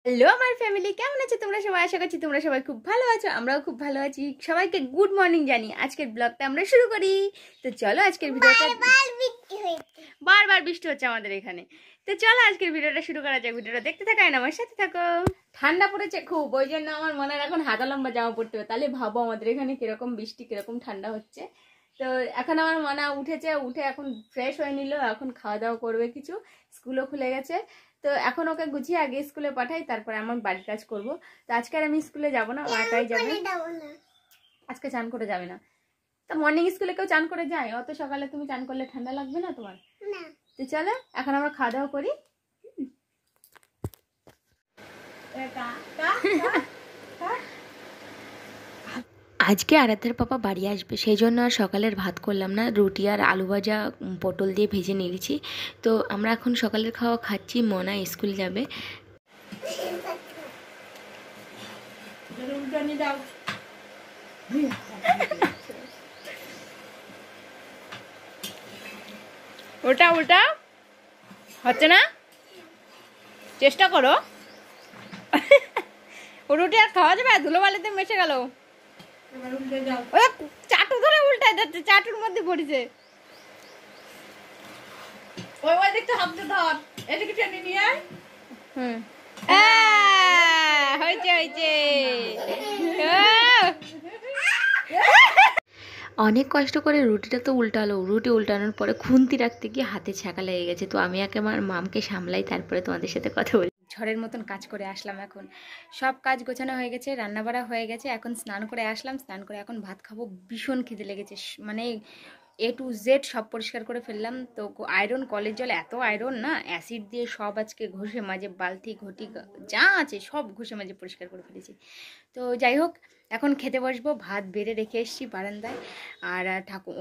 Hello আমার family, কেমন আছো তোমরা সবাই? আশা করছি তোমরা সবাই খুব ভালো আছো, আমরাও খুব ভালো আছি। সবাইকে গুড মর্নিং জানি। আজকের ব্লগটা আমরা শুরু করি। তো চলো আজকের ভিডিওটা, বারবার বৃষ্টি হচ্ছে আমাদের এখানে। তো চলো আজকের ভিডিওটা শুরু করা যাক। ভিডিওটা দেখতে থাকো আর আমার সাথে থাকো। ঠান্ডা পড়েছে খুব, ওই জন্য আমার মনে হয় এখন হাতা লম্বা জামা পড়তে হবে। তাহলে ভাবো আমাদের এখানে কিরকম বৃষ্টি, কিরকম ঠান্ডা হচ্ছে। তো এখন আমার মনে উঠেছে, উঠে এখন ফ্রেশ হয়ে নিল, এখন খাওয়া দাওয়া করবে কিছু। স্কুলও খুলে গেছে, তো এখন ওকে গুছিয়ে আগে স্কুলে পাঠাই, তারপরে আমার বাড়ির কাজ করব। তো আজকে আর আমি স্কুলে যাব না, একাই যাবে। আজকে চান করে যাবে না? তো মর্নিং স্কুলে কেউ চান করে যায়? অত সকালে তুমি চান করলে ঠান্ডা লাগবে না তোমার? তো চলো এখন আমরা খাওয়া দাওয়া করি। আজকে আরাধ্যের পাপা বাড়ি আসবে, সেই জন্য আর সকালের ভাত করলাম না, রুটি আর আলু ভাজা পটল দিয়ে ভেজে নিয়েছি। তো আমরা এখন সকালের খাওয়া খাচ্ছি। মনা স্কুল যাবে। উল্টা উল্টা হচ্ছে না, চেষ্টা করো। রুটি আর খাওয়া যাবে? ধুলোবালিতে মেশে গেল। চাটু ধরে উল্টায় যাচ্ছে, চাটুর মধ্যে পড়েছে। ওই দেখতে হাতে ধর, এদিকে টেনে নিয়ে আয়। হয়েছে হয়েছে। অনেক কষ্ট করে রুটিটা তো উল্টালো। রুটি উল্টানোর পরে খুন্তি রাখতে গিয়ে হাতে ছ্যাঁকা লেগে গেছে। তো আমি আগে আমার মামকে সামলাই, তারপরে তোমাদের সাথে কথা বলি। ঝড়ের মতন কাজ করে আসলাম। এখন সব কাজ গোছানো হয়ে গেছে, রান্না বাড়া হয়ে গেছে। এখন স্নান করে আসলাম, স্নান করে এখন ভাত খাবো। ভীষণ খিদে লেগেছে, মানে A to Z সব পরিষ্কার করে ফেললাম। তো আয়রন, কলের জল এত আয়রন না, অ্যাসিড দিয়ে সব আজকে ঘষে মাজে, বালতি ঘটি যা আছে সব ঘষে মাজে পরিষ্কার করে ফেলেছি। তো যাই হোক, এখন খেতে বসবো। ভাত বেড়ে রেখে এসেছি বারান্দায়, আর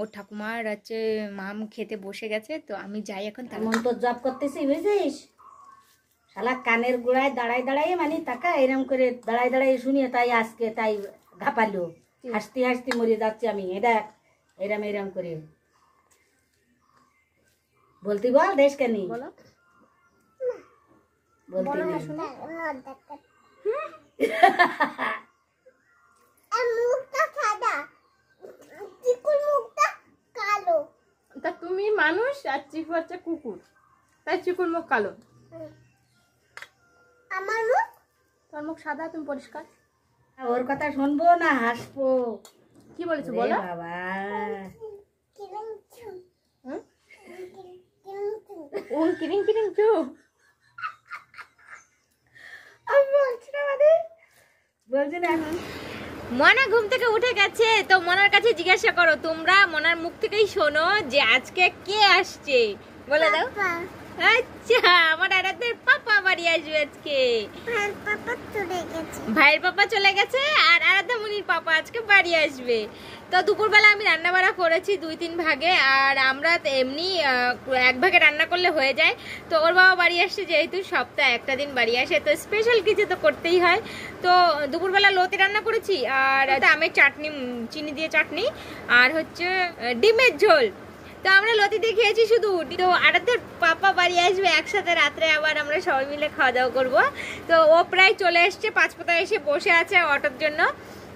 ওর ঠাকুমার হচ্ছে মাম খেতে বসে গেছে। তো আমি যাই এখন। মন্ত্র জপ করতেছি, বুঝিস? শালা কানের গোড়ায় দাঁড়াই দাঁড়াই মানে তাকা এরম করে দাঁড়াই দাঁড়াই শুনিয়ে তাই আজকে তাই ঘাপালো। হাসতে হাসতে মরে যাচ্ছে আমি। এটা এরম এরম করে বলতি বল দেশ কেন বলতি তা তুমি মানুষ আর চিকু হচ্ছে কুকুর, তাই চিকুর মুখ কালো। আমার মুখ, তোর মুখ সাদা, তুমি পরিষ্কার। ওর কথা শুনবো না হাসবো? কি বলেছো বলো? বাবা কিরিং কিরিং চু আমি বলছি না, মানে বলছি না। এখন মনা ঘুম থেকে উঠে গেছে। তো মনার কাছে জিজ্ঞাসা করো তোমরা, মনার মুখ থেকেই শোনো যে আজকে কে আসছে, বলে দাও। আচ্ছা, আমার আরাধ্যের পাপা বাড়ি আসবে আজকে। ভাইয়ের পাপা চলে গেছে আর আরাধ্যা মুনির পাপা আজকে বাড়ি আসবে। তো দুপুরবেলা আমি রান্না বাড়া করেছি 2-3 ভাগে, আর আমরা এমনি 1 ভাগে রান্না করলে হয়ে যায়। তো ওর বাবা বাড়ি আসছে, যেহেতু সপ্তাহে একটা দিন বাড়ি আসে, তো স্পেশাল কিছু তো করতেই হয়। তো দুপুরবেলা লতি রান্না করেছি, আর আমের চাটনি, চিনি দিয়ে চাটনি, আর হচ্ছে ডিমের ঝোল। তো আমরা লতি দিয়ে খেয়েছি শুধু। তো আরাধ্যের পাপা বাড়ি আসবে একসাথে রাত্রে, আবার আমরা সবাই মিলে খাওয়া দাওয়া করবো। তো ও প্রায় চলে এসছে, পাঁচপাতায় এসে বসে আছে অটোর জন্য।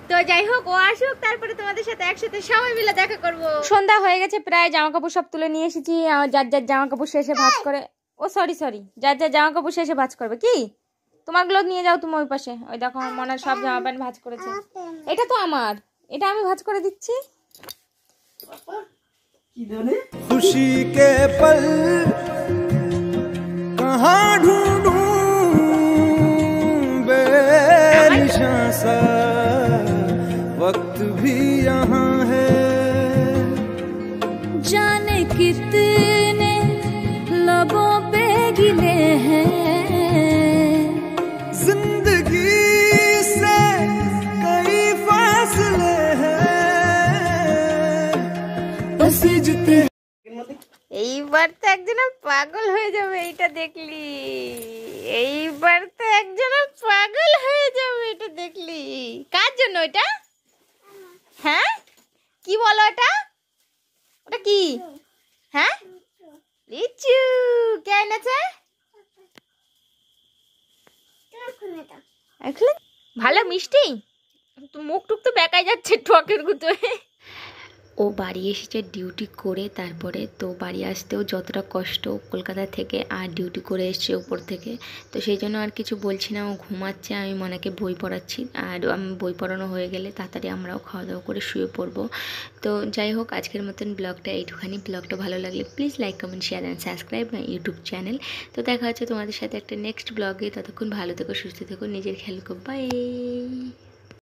তো যাই হোক, ও আসুক, তারপরে তোমাদের সাথে একসাথে সবাই মিলে দেখা করব। সন্ধ্যা হয়ে গেছে প্রায়, জামা কাপড় সব তুলে নিয়ে এসেছি। যার যার জামা কাপড় শেষে ভাঁজ করে, ও সরি যার যার জামা কাপড় শেষে ভাঁজ করবে। কি তোমারগুলো নিয়ে যাও তুমি ওই পাশে। ওই দেখো আমার মনার সব জামা প্যান্ট ভাঁজ করেছে। এটা তো আমার, এটা আমি ভাঁজ করে দিচ্ছি। खुशी के पल कहाँ ढूंढूं, बेनिशां सा वक्त भी यहाँ है। जाने कितने लबों पे गिले हैं, जिंदगी से कई फासले हैं, बस जितने। এইবার তো একজন পাগল হয়ে যাবে, এইটা দেখলি। এইবার তো একজন পাগল হয়ে যাবে, এটা দেখলি। কার জন্য এটা? হ্যাঁ কি বলো এটা? ওটা কি? হ্যাঁ লিচু। কে এনেছে? ভালো মিষ্টি, তো মুখ টুক তো বেঁকাই যাচ্ছে টকের গুঁতোয়। ও বাড়ি এসেছে ডিউটি করে, তারপরে তো বাড়ি আসতেও যতটা কষ্ট কলকাতা থেকে, আর ডিউটি করে এসছে উপর থেকে, তো সেই জন্য আর কিছু বলছি না। ও ঘুমাচ্ছে, আমি মনাকে বই পড়াচ্ছি, আর আমি বই পড়ানো হয়ে গেলে তাড়াতাড়ি আমরাও খাওয়া দাওয়া করে শুয়ে পড়বো। তো যাই হোক, আজকের মতন ব্লগটা এইটুখানি। ব্লগটা ভালো লাগলে please like, comment, share and subscribe my YouTube channel. তো দেখা হচ্ছে তোমাদের সাথে একটা নেক্সট ব্লগে। ততক্ষণ ভালো থেকো, সুস্থ থেকো, নিজের খেয়াল করো, বাই।